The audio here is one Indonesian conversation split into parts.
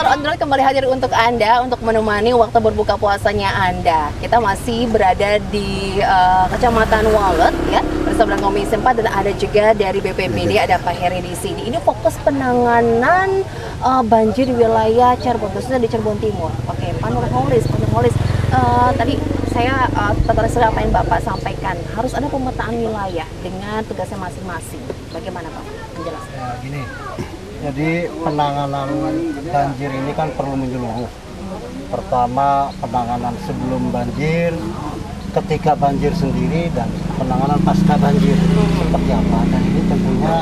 Motor On The Road kembali hadir untuk Anda, untuk menemani waktu berbuka puasanya Anda. Kita masih berada di Kecamatan Walet ya, bersama dengan Komisi 4 dan ada juga dari BPBD, ada Pak Heri di sini. Ini fokus penanganan banjir di wilayah Cirebon, khususnya di Cirebon Timur. Oke, Pak Nurholis, tadi saya tertarik sekali apa yang Bapak sampaikan. Harus ada pemetaan wilayah dengan tugasnya masing-masing. Bagaimana Pak menjelaskan? Ya, gini. Jadi penanganan banjir ini kan perlu menyeluruh. Pertama penanganan sebelum banjir, ketika banjir sendiri, dan penanganan pasca banjir seperti apa. Dan ini tentunya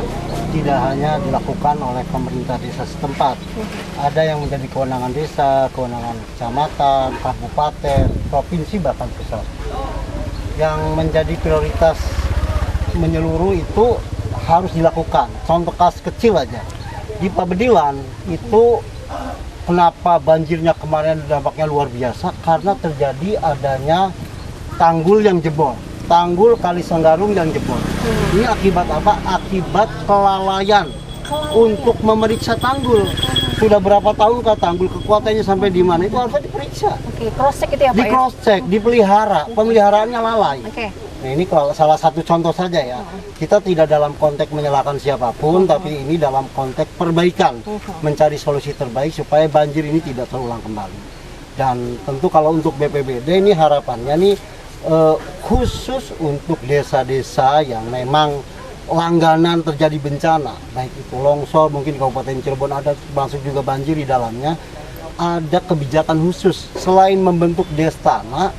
tidak hanya dilakukan oleh pemerintah desa setempat. Ada yang menjadi kewenangan desa, kewenangan kecamatan, kabupaten, provinsi, bahkan pusat. Yang menjadi prioritas menyeluruh itu harus dilakukan. Contoh kasus kecil aja. Di Pabedilan itu kenapa banjirnya kemarin dampaknya luar biasa, karena terjadi adanya tanggul yang jebol, tanggul Kali Senggarung yang jebol. Ini akibat apa? Akibat kelalaian untuk memeriksa tanggul. Sudah berapa tahun kah tanggul, kekuatannya sampai di mana, itu harusnya diperiksa. Oke, cross check itu ya Pak? Di cross check, dipelihara, pemeliharaannya lalai. Oke. Nah, ini kalau salah satu contoh saja ya. Kita tidak dalam konteks menyalahkan siapapun, tapi ini dalam konteks perbaikan, mencari solusi terbaik supaya banjir ini tidak terulang kembali. Dan tentu kalau untuk BPBD ini harapannya nih khusus untuk desa-desa yang memang langganan terjadi bencana, baik itu longsor, mungkin Kabupaten Cirebon ada masuk juga banjir di dalamnya, ada kebijakan khusus selain membentuk destana,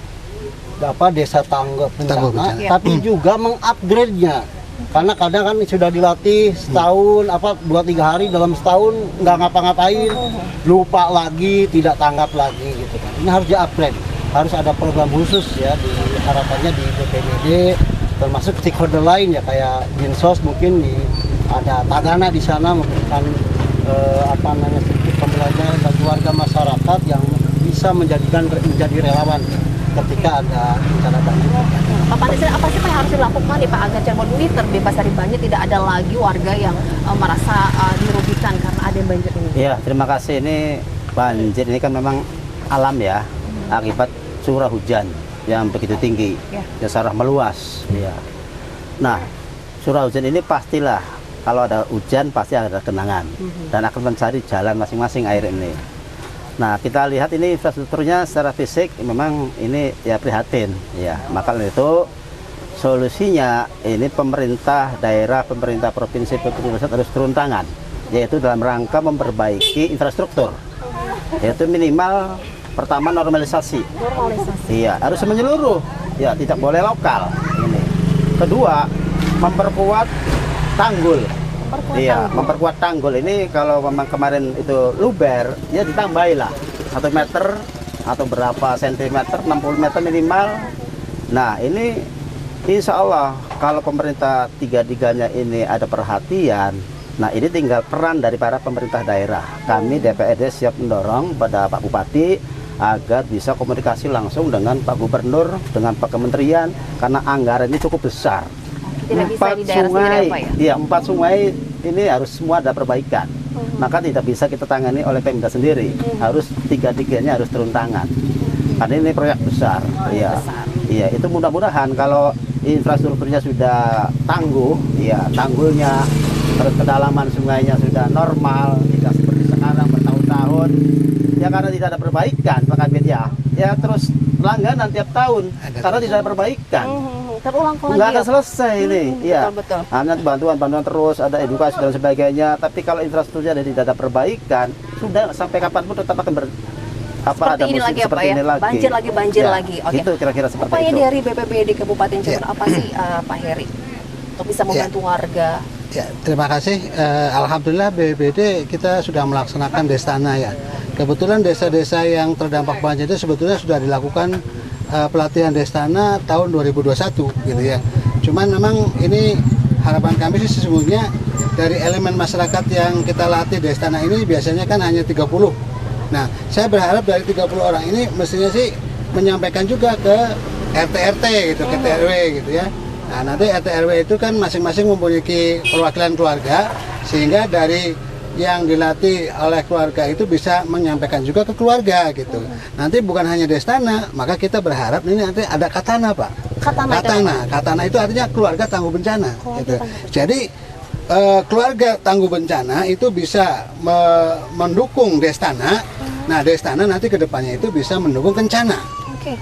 desa tangga bencana, tapi juga mengupgrade-nya. Karena kadang kan sudah dilatih setahun, 2-3 hari dalam setahun nggak ngapa-ngapain, lupa lagi, tidak tanggap lagi gitu kan. Ini harus di-upgrade, harus ada program khusus ya, harapannya di BPBD, termasuk stakeholder lain ya, kayak Dinsos mungkin ada Tagana di sana memberikan sedikit pembelajaran bagi warga masyarakat yang bisa menjadi relawan ketika ada bencana banjir. Pak Nisir, apa sih yang harus dilakukan nih Pak agar Cirebon ini terbebas dari banjir, tidak ada lagi warga yang merasa dirugikan karena ada banjir ini? Iya, terima kasih. Ini banjir ini kan memang alam ya, akibat curah hujan yang begitu tinggi, yang secara meluas. Ya. Nah, curah hujan ini pastilah kalau ada hujan pasti ada genangan dan akan mencari jalan masing-masing air ini. Nah, kita lihat ini infrastrukturnya secara fisik memang ini ya prihatin ya. Maka itu solusinya ini pemerintah daerah, pemerintah provinsi, pemerintah pusat harus turun tangan, yaitu dalam rangka memperbaiki infrastruktur. Yaitu minimal pertama normalisasi. Iya, harus menyeluruh. Ya, tidak boleh lokal. Ini. Kedua, memperkuat tanggul. Iya, memperkuat tanggul ini. Kalau memang kemarin itu luber, ya ditambahilah 1 meter atau berapa sentimeter, 60 meter minimal. Nah, ini insya Allah kalau pemerintah tiga-tiganya ini ada perhatian, nah ini tinggal peran dari para pemerintah daerah. Kami DPRD siap mendorong pada Pak Bupati agar bisa komunikasi langsung dengan Pak Gubernur, dengan Pak Kementerian, karena anggaran ini cukup besar. Tidak bisa di daerah sendiri apa ya? Iya, 4 sungai ini harus semua ada perbaikan. Maka tidak bisa kita tangani oleh Pemda sendiri. Harus tiga-tiganya harus turun tangan. Karena ini proyek besar. Iya. Iya, itu mudah-mudahan kalau infrastrukturnya sudah tangguh, ya tanggulnya, terus kedalaman sungainya sudah normal, tidak seperti sekarang bertahun-tahun. Ya karena tidak ada perbaikan, Pak Kabit ya. Ya terus langganan tiap tahun karena tidak ada perbaikan. Terulang lagi. Nggak akan selesai ini. Iya. Betul. Hanya bantuan terus, ada edukasi dan sebagainya. Tapi kalau infrastrukturnya tidak ada perbaikan, sudah sampai kapanpun tetap akan seperti ini lagi apa ya? Banjir lagi. Oke. Itu kira-kira seperti upaya itu. dari BPBD Kabupaten Cirebon apa sih Pak Heri untuk bisa membantu warga? Ya, terima kasih. Alhamdulillah BPBD kita sudah melaksanakan Destana ya. Kebetulan desa-desa yang terdampak banjir itu sebetulnya sudah dilakukan pelatihan Destana tahun 2021 gitu ya. Cuman memang ini harapan kami sih sesungguhnya dari elemen masyarakat yang kita latih Destana ini biasanya kan hanya 30. Nah, saya berharap dari 30 orang ini mestinya sih menyampaikan juga ke RT-RT gitu, ke TRW gitu ya. Nah, nanti RT-RW itu kan masing-masing mempunyai perwakilan keluarga, sehingga dari yang dilatih oleh keluarga itu bisa menyampaikan juga ke keluarga gitu. Nanti bukan hanya Destana, maka kita berharap ini nanti ada Katana, Pak. Katana itu artinya keluarga tangguh bencana. Gitu. Jadi keluarga tangguh bencana itu bisa mendukung Destana. Nah, Destana nanti kedepannya itu bisa mendukung Kencana.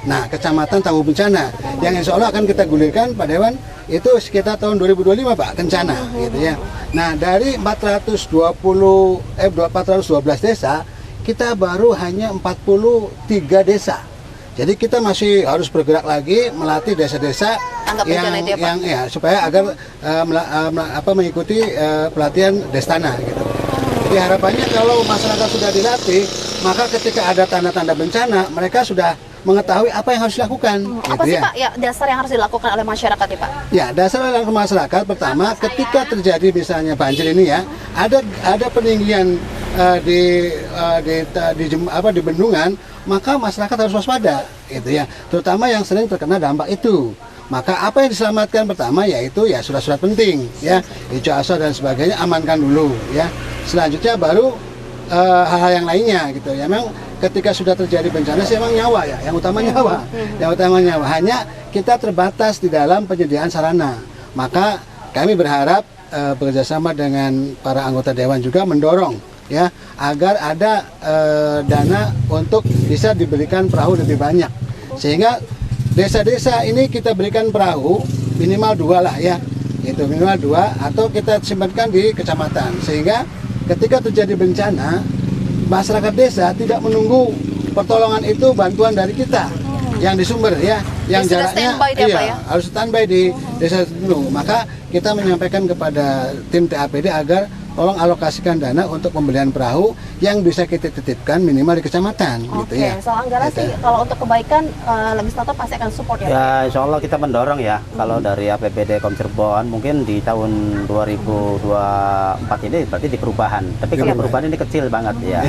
Nah, kecamatan tangguh bencana yang insya Allah akan kita gulirkan Pak Dewan itu sekitar tahun 2025 Pak, Kencana gitu ya. Nah, dari 412 desa kita baru hanya 43 desa. Jadi kita masih harus bergerak lagi melatih desa-desa yang supaya agar mengikuti pelatihan Destana gitu. Jadi harapannya kalau masyarakat sudah dilatih, maka ketika ada tanda-tanda bencana, mereka sudah mengetahui apa yang harus dilakukan. Apa sih Pak ya dasar yang harus dilakukan oleh masyarakat ya Pak? Ya, dasar yang masyarakat pertama ketika terjadi misalnya banjir ini ya, ada peninggian di bendungan, maka masyarakat harus waspada gitu ya. Terutama yang sering terkena dampak itu. Maka apa yang diselamatkan pertama yaitu ya surat-surat penting ya, ijazah dan sebagainya amankan dulu ya. Selanjutnya baru hal-hal yang lainnya gitu ya. Memang ketika sudah terjadi bencana sih emang nyawa ya, yang utama nyawa. Yang utama nyawa. Hanya kita terbatas di dalam penyediaan sarana. Maka kami berharap bekerjasama dengan para anggota dewan juga mendorong ya agar ada dana untuk bisa diberikan perahu lebih banyak. Sehingga desa-desa ini kita berikan perahu minimal 2 lah ya. Itu minimal 2 atau kita simpankan di kecamatan. Sehingga ketika terjadi bencana, masyarakat desa tidak menunggu pertolongan itu bantuan dari kita yang di sumber ya, yang jaraknya harus standby di desa dulu. Maka kita menyampaikan kepada tim TAPD agar tolong alokasikan dana untuk pembelian perahu yang bisa kita titipkan minimal di kecamatan. Gitu ya. Soal anggaran sih kalau untuk kebaikan legislator pasti akan support ya. Ya, insya Allah kita mendorong ya. Kalau dari APBD Kom Cirebon mungkin di tahun 2024 ini berarti di perubahan. Tapi kalau perubahan ini kecil banget ya.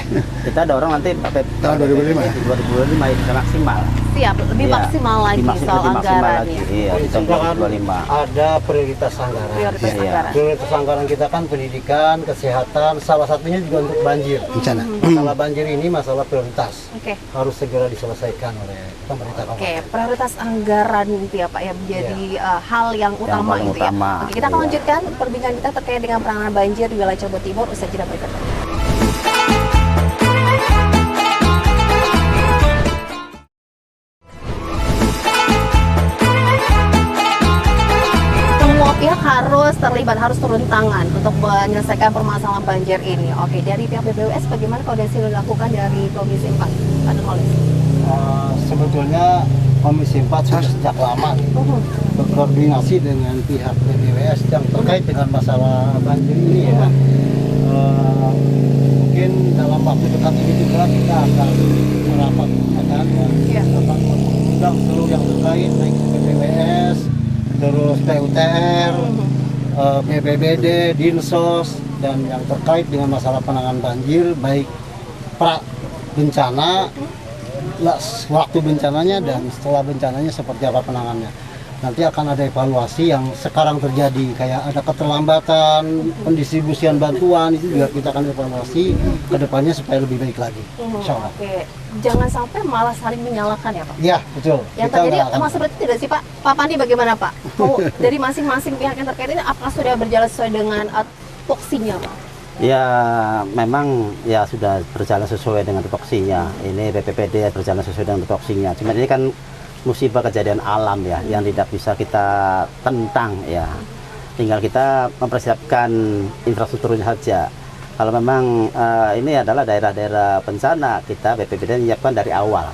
Kita dorong nanti tahun 2025 ya. 2025 itu bisa maksimal. Siap, lebih maksimal lagi soal anggaran ya. Iya, di tahun 2025. Ada prioritas anggaran. Prioritas anggaran kita kan pendidikan, kesehatan, salah satunya juga untuk banjir. Bencana. Masalah banjir ini masalah prioritas. Harus segera diselesaikan oleh pemerintah kabupaten. Prioritas anggaran itu ya Pak ya menjadi hal yang utama gitu ya. Oke, kita akan lanjutkan perbincangan kita terkait dengan penanganan banjir di wilayah Cirebon Timur usai jeda berikut ini. Pihak harus terlibat, harus turun tangan untuk menyelesaikan permasalahan banjir ini. Oke, dari pihak BPWS bagaimana koordinasi yang dilakukan dari Komisi 4? Pak Nurholis. Sebetulnya Komisi 4 sudah sejak lama berkoordinasi dengan pihak BPWS yang terkait dengan masalah banjir ini ya. Mungkin dalam waktu dekat ini juga kita akan merapat akan mengundang seluruh yang terkait baik BPWS, terus PUTR, BPBD, Dinsos, dan yang terkait dengan masalah penanganan banjir, baik pra bencana, waktu bencananya, dan setelah bencananya seperti apa penanganannya. Nanti akan ada evaluasi yang sekarang terjadi, kayak ada keterlambatan pendistribusian bantuan, itu juga kita akan evaluasi ke depannya supaya lebih baik lagi. Insya Allah. Oke, jangan sampai malah saling menyalahkan ya Pak? Iya, betul. Yang terjadi emang seperti tidak sih Pak? Pak Pandi bagaimana Pak? Dari masing-masing pihak yang terkait ini apakah sudah berjalan sesuai dengan tupoksinya Pak? Ya memang ya sudah berjalan sesuai dengan tupoksinya. Ini BPPD berjalan sesuai dengan tupoksinya. Cuma ini kan musibah kejadian alam ya, yang tidak bisa kita tentang ya. Tinggal kita mempersiapkan infrastrukturnya saja. Kalau memang ini adalah daerah-daerah bencana, kita BPBD menyiapkan dari awal.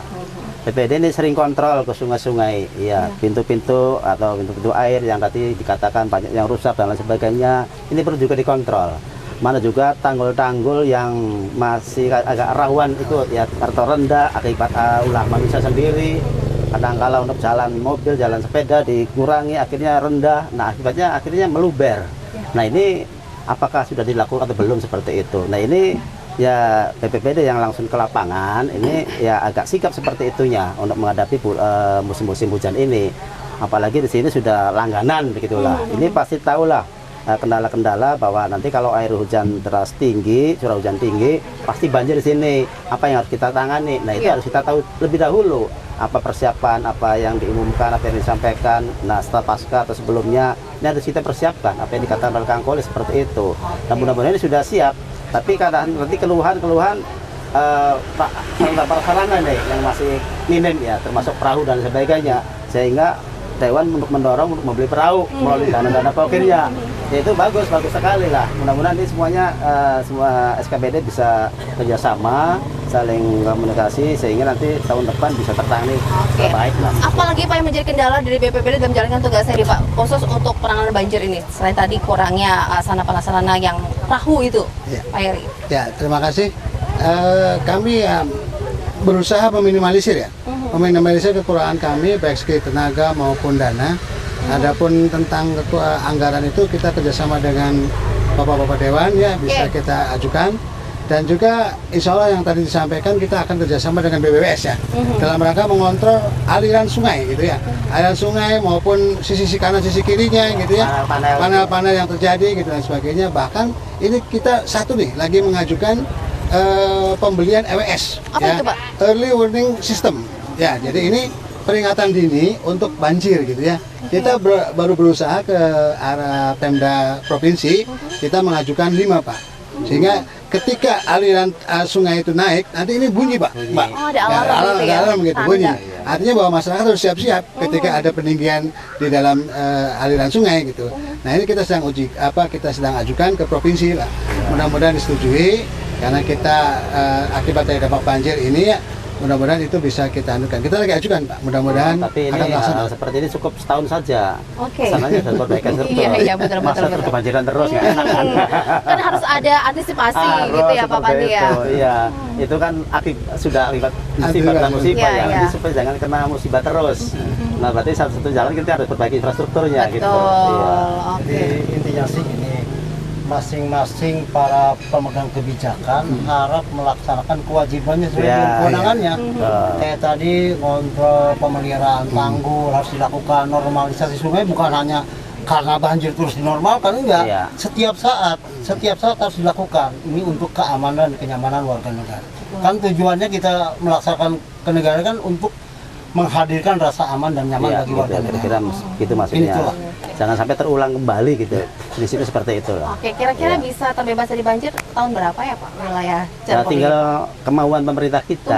BPBD ini sering kontrol ke sungai-sungai, ya pintu-pintu atau pintu-pintu air yang tadi dikatakan banyak yang rusak dan lain sebagainya. Ini perlu juga dikontrol. Mana juga tanggul-tanggul yang masih agak rawan itu ya atau rendah akibat ulah manusia sendiri. Kadang-kala untuk jalan mobil, jalan sepeda dikurangi, akhirnya rendah. Nah, akibatnya akhirnya meluber. Nah, ini apakah sudah dilakukan atau belum seperti itu? Nah, ini ya BPBD yang langsung ke lapangan, ini ya agak sikap seperti itunya untuk menghadapi musim-musim hujan ini. Apalagi di sini sudah langganan begitulah. Ini pasti tahulah kendala-kendala bahwa nanti kalau air hujan deras tinggi, curah hujan tinggi, pasti banjir di sini. Apa yang harus kita tangani? Nah, itu harus kita tahu lebih dahulu. Apa persiapan, apa yang diumumkan, apa yang disampaikan. Nah, setelah pasca atau sebelumnya, ini harus kita persiapkan. Apa yang dikatakan oleh Kang Koli seperti itu. Dan mudah-mudahan ini sudah siap. Tapi kadang nanti keluhan-keluhan sarana nih yang masih minim ya, termasuk perahu dan sebagainya. Sehingga Dewan untuk mendorong untuk membeli perahu melalui dana-dana pokirnya. Ya, itu bagus sekali lah. Mudah-mudahan ini semuanya semua SKPD bisa kerjasama, saling komunikasi sehingga nanti tahun depan bisa tertangani terbaik lah. Apalagi Pak yang menjadi kendala dari BPBD dalam menjalankan tugasnya nih Pak, khusus untuk penanganan banjir ini selain tadi kurangnya sarana yang perahu itu, Pak Heri? Ya, terima kasih. Kami berusaha meminimalisir ya, meminimalisir kekurangan kami baik segi tenaga maupun dana. Adapun tentang anggaran itu kita kerjasama dengan Bapak-Bapak Dewan ya, bisa kita ajukan. Dan juga insya Allah yang tadi disampaikan kita akan kerjasama dengan BPWS ya, dalam rangka mengontrol aliran sungai gitu ya, aliran sungai maupun sisi kanan sisi kirinya gitu ya, panel-panel yang terjadi gitu dan sebagainya. Bahkan ini kita lagi mengajukan pembelian EWS ya, Early Warning System ya. Jadi ini peringatan dini untuk banjir gitu ya. Kita baru berusaha ke arah Pemda provinsi, kita mengajukan 5 Pak, sehingga ketika aliran sungai itu naik nanti ini bunyi Pak. Oh, ada alarm gitu bunyi. Artinya bahwa masyarakat harus siap-siap ketika ada peninggian di dalam aliran sungai gitu. Nah, ini kita sedang kita sedang ajukan ke provinsi lah. Mudah-mudahan disetujui. Karena kita akibat dari dampak banjir ini ya, mudah-mudahan itu bisa kita anukan. Kita lagi ajukan Pak, mudah-mudahan tapi ini seperti ini cukup setahun saja. Sananya sudah perbaikan struktur. Iya, betul. Kebanjiran terus nggak enak kan? Kan harus ada antisipasi gitu ya Pak Pandi ya. Iya, itu kan sudah akibat musibah ya. Jadi supaya jangan kena musibah terus. Nah, berarti satu jalan kita harus perbaiki infrastrukturnya gitu. Jadi intinya sih ini, masing-masing para pemegang kebijakan harap melaksanakan kewajibannya sesuai dengan kewenangannya. Kayak tadi ngontrol pemeliharaan tanggul harus dilakukan, normalisasi sungai bukan hanya karena banjir terus dinormalkan, enggak. Setiap saat harus dilakukan. Ini untuk keamanan dan kenyamanan warga negara. Kan tujuannya kita melaksanakan kenegaraan kan untuk menghadirkan rasa aman dan nyaman bagi warga negara. Kira-kira gitu maksudnya. Jangan sampai terulang kembali gitu. Prinsipnya seperti itu. Oke, kira-kira bisa terbebas dari banjir tahun berapa ya Pak wilayah Cirebon? Tinggal kemauan pemerintah kita.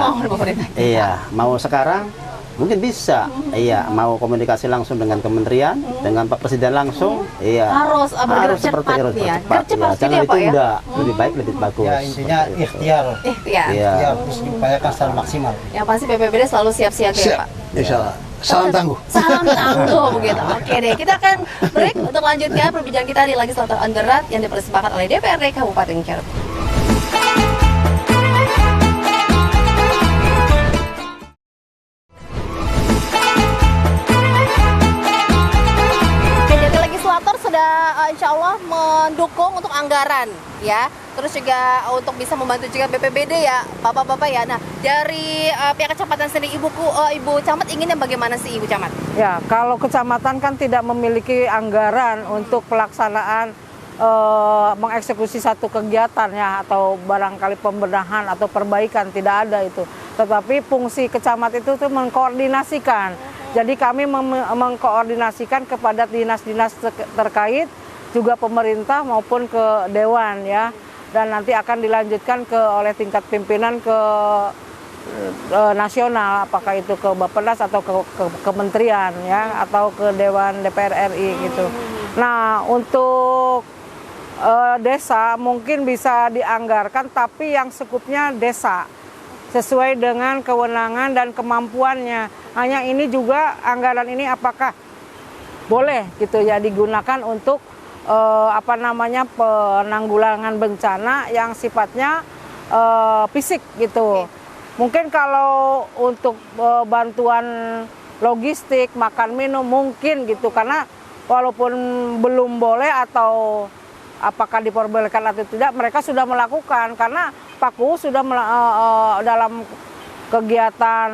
Iya, mau sekarang mungkin bisa. Iya, mau komunikasi langsung dengan kementerian, dengan Pak Presiden langsung. Iya. Harus bergerak cepat ya. Jangan ditunda. Lebih baik, lebih bagus. Ya, intinya ikhtiar. Iya. Harus diupayakan secara maksimal. Yang pasti BPBD selalu siap-siap ya Pak. Insya Allah. Salam tangguh. Salam tangguh begitu. Oke deh, kita akan break untuk lanjutkan perbincangan kita di Legislator on the Road yang dipersembahkan oleh DPRD Kabupaten Cirebon. Sudah insya Allah mendukung untuk anggaran ya, terus juga untuk bisa membantu juga BPBD ya Bapak-Bapak ya. Nah, dari pihak kecamatan sendiri Ibu Camat inginnya bagaimana sih Ibu Camat? Ya, kalau kecamatan kan tidak memiliki anggaran untuk pelaksanaan mengeksekusi satu kegiatan ya, atau barangkali pembenahan atau perbaikan, tidak ada itu. Tetapi fungsi kecamat itu tuh mengkoordinasikan. Jadi kami mengkoordinasikan kepada dinas-dinas terkait, juga pemerintah maupun ke dewan ya. Dan nanti akan dilanjutkan oleh tingkat pimpinan ke nasional, apakah itu ke Bappenas atau ke kementerian ya, atau ke Dewan DPR RI gitu. Nah, untuk desa mungkin bisa dianggarkan, tapi yang skupnya desa, sesuai dengan kewenangan dan kemampuannya. Hanya ini juga anggaran ini apakah boleh gitu ya digunakan untuk penanggulangan bencana yang sifatnya fisik gitu. Mungkin kalau untuk bantuan logistik, makan minum mungkin gitu, karena walaupun belum boleh atau apakah diperbolehkan atau tidak, mereka sudah melakukan, karena Paku sudah dalam kegiatan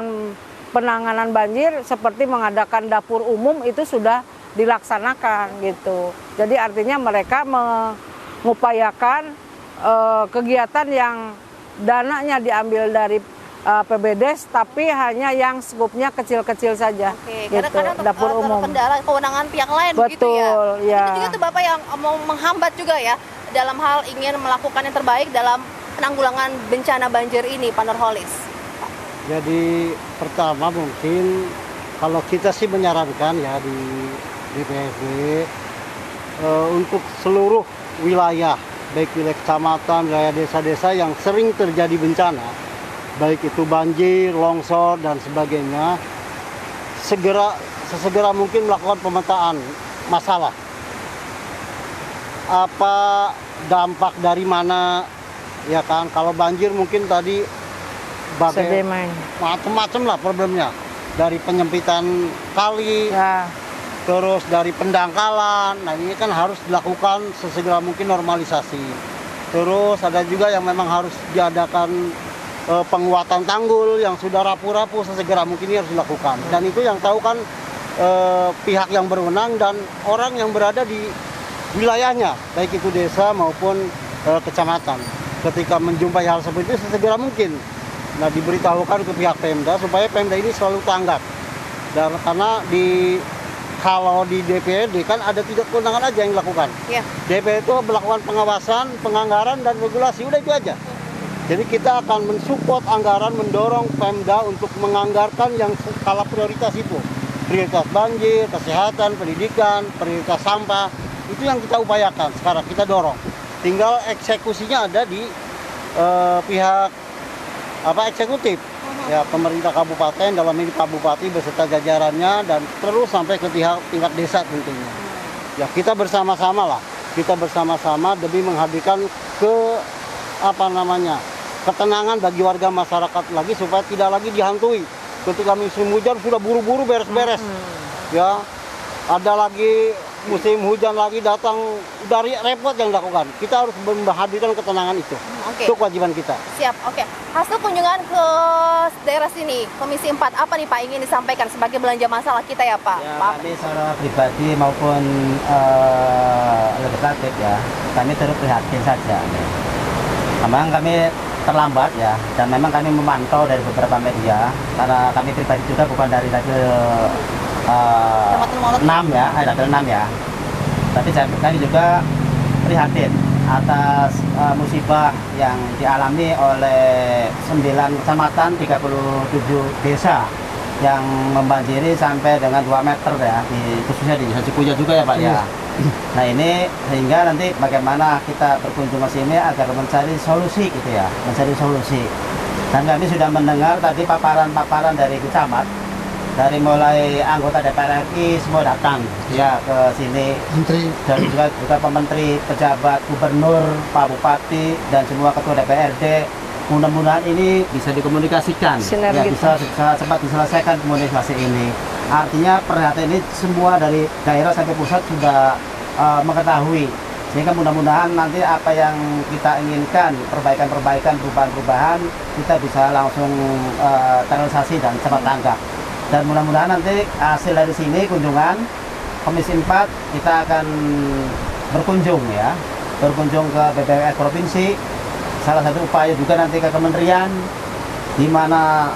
penanganan banjir seperti mengadakan dapur umum itu sudah dilaksanakan gitu. Jadi artinya mereka mengupayakan kegiatan yang dananya diambil dari PBDes, tapi hanya yang skupnya kecil-kecil saja. Oke, gitu. kadang-kadang Dapur umum. terkendala kewenangan pihak lain begitu ya. Betul, ya. Itu juga tuh Bapak yang mau menghambat juga ya dalam hal ingin melakukan yang terbaik dalam penanggulangan bencana banjir ini, Pak Nurholis. Jadi pertama mungkin kalau kita sih menyarankan ya di BPSD untuk seluruh wilayah, baik wilayah kecamatan, wilayah desa-desa yang sering terjadi bencana, baik itu banjir, longsor dan sebagainya, sesegera mungkin melakukan pemetaan masalah. Apa dampak dari mana, ya kan? Kalau banjir mungkin tadi Sedimen. macam-macam lah problemnya, dari penyempitan kali, Ya. terus dari pendangkalan. Nah ini kan harus dilakukan sesegera mungkin normalisasi. Terus ada juga yang memang harus diadakan penguatan tanggul yang sudah rapuh-rapuh, sesegera mungkin ini harus dilakukan. Dan itu yang tahu kan pihak yang berwenang dan orang yang berada di wilayahnya, baik itu desa maupun kecamatan. Ketika menjumpai hal seperti itu sesegera mungkin, nah diberitahukan ke pihak Pemda supaya Pemda ini selalu tanggap. Dan karena kalau di DPRD kan ada 3 kewenangan aja yang dilakukan. Ya. DPRD itu melakukan pengawasan, penganggaran dan regulasi, udah itu aja. Jadi kita akan mensupport anggaran, mendorong Pemda untuk menganggarkan yang skala prioritas itu. Prioritas banjir, kesehatan, pendidikan, prioritas sampah, itu yang kita upayakan sekarang, kita dorong. Tinggal eksekusinya ada di pihak eksekutif. Ya, pemerintah kabupaten, dalam ini Pak Bupati beserta jajarannya, dan terus sampai ke tingkat desa tentunya. Ya, kita bersama-sama lah. Kita bersama-sama demi menghadirkan ketenangan bagi warga masyarakat lagi supaya tidak lagi dihantui. Ketika musim hujan sudah buru-buru beres-beres. Ya, ada lagi musim hujan lagi datang, dari repot yang dilakukan. Kita harus menghadirkan ketenangan itu. Oke. Itu kewajiban kita. Siap, oke. Hasil kunjungan ke daerah sini, Komisi 4, apa nih Pak ingin disampaikan sebagai belanja masalah kita ya Pak? Ya, Pak. kami secara pribadi maupun legislatif ya, kami turut prihatin saja. Memang kami terlambat ya, dan memang kami memantau dari beberapa media, karena kami pribadi juga bukan dari Dapil 6 ya, Dapil 6 ya. Tapi kami juga prihatin atas musibah yang dialami oleh 9 kecamatan, 37 desa yang membanjiri sampai dengan 2 meter ya, khususnya di Desa Cikuya juga ya Pak ya. Nah ini sehingga nanti bagaimana kita berkunjung ke sini agar mencari solusi gitu ya, mencari solusi. Dan kami sudah mendengar tadi paparan-paparan dari camat, dari mulai anggota DPR RI semua datang ya ke sini, Menteri. dan juga pementeri, pejabat, gubernur, Pak Bupati, dan semua ketua DPRD. Mudah-mudahan ini bisa dikomunikasikan, ya, bisa cepat diselesaikan komunikasi ini. Artinya perhatian ini semua dari daerah sampai pusat sudah mengetahui, sehingga mudah-mudahan nanti apa yang kita inginkan, perbaikan-perbaikan, perubahan-perubahan, kita bisa langsung terrealisasi dan cepat tanggap. Dan mudah-mudahan nanti hasil dari sini kunjungan Komisi 4 kita akan berkunjung ke BPWS Provinsi. Salah satu upaya juga nanti ke kementerian, di mana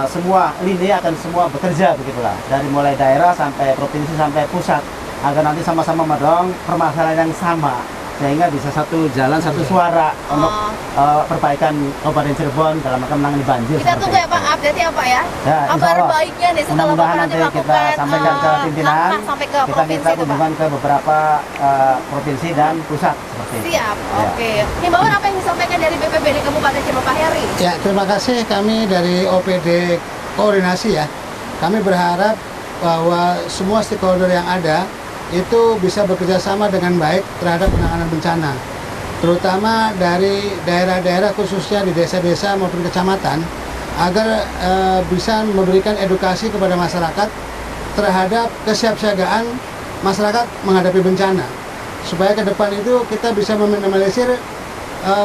semua lini akan semua bekerja begitulah, dari mulai daerah sampai provinsi sampai pusat, agar nanti sama-sama mendorong permasalahan yang sama, sehingga bisa satu jalan satu suara untuk perbaikan Kabupaten Cirebon dalam rangka menangani banjir. Kita tunggu ya Pak, update ya Pak ya. Ya, Kabar insya Allah. baiknya nih setelah Mudah-mudahan Bapak nanti nanti kita melakukan sampaikan ke pimpinan, langkah sampai ke kita minta provinsi itu Pak. kunjungan ke beberapa provinsi dan pusat seperti itu. Siap, Ya. oke. Himbauan apa yang disampaikan dari BPBD Kabupaten Cirebon Pak Heri? Ya, terima kasih. Kami dari OPD Koordinasi ya, kami berharap bahwa semua stakeholder yang ada itu bisa bekerja sama dengan baik terhadap penanganan bencana, terutama dari daerah-daerah khususnya di desa-desa maupun kecamatan, agar bisa memberikan edukasi kepada masyarakat terhadap kesiapsiagaan masyarakat menghadapi bencana, supaya ke depan itu kita bisa meminimalisir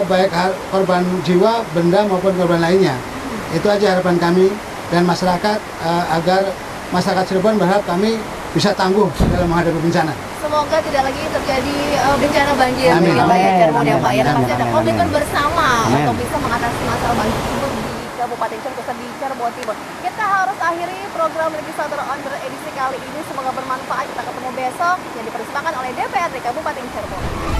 baik korban jiwa, benda maupun korban lainnya. Itu aja harapan kami dan masyarakat, agar masyarakat Cirebon berharap kami bisa tangguh dalam menghadapi bencana. Semoga tidak lagi terjadi bencana banjir Amin. di wilayah Amin. Cirebon ya Pak ya. Dan Amin. pasti ada Amin. komitmen Amin. bersama Amin. untuk bisa mengatasi masalah banjir tersebut di Kabupaten Cirebon, khususnya di Cirebon Timur. Kita harus akhiri program Legislator Under edisi kali ini. Semoga bermanfaat. Kita ketemu besok yang dipersembahkan oleh DPRD Kabupaten Cirebon.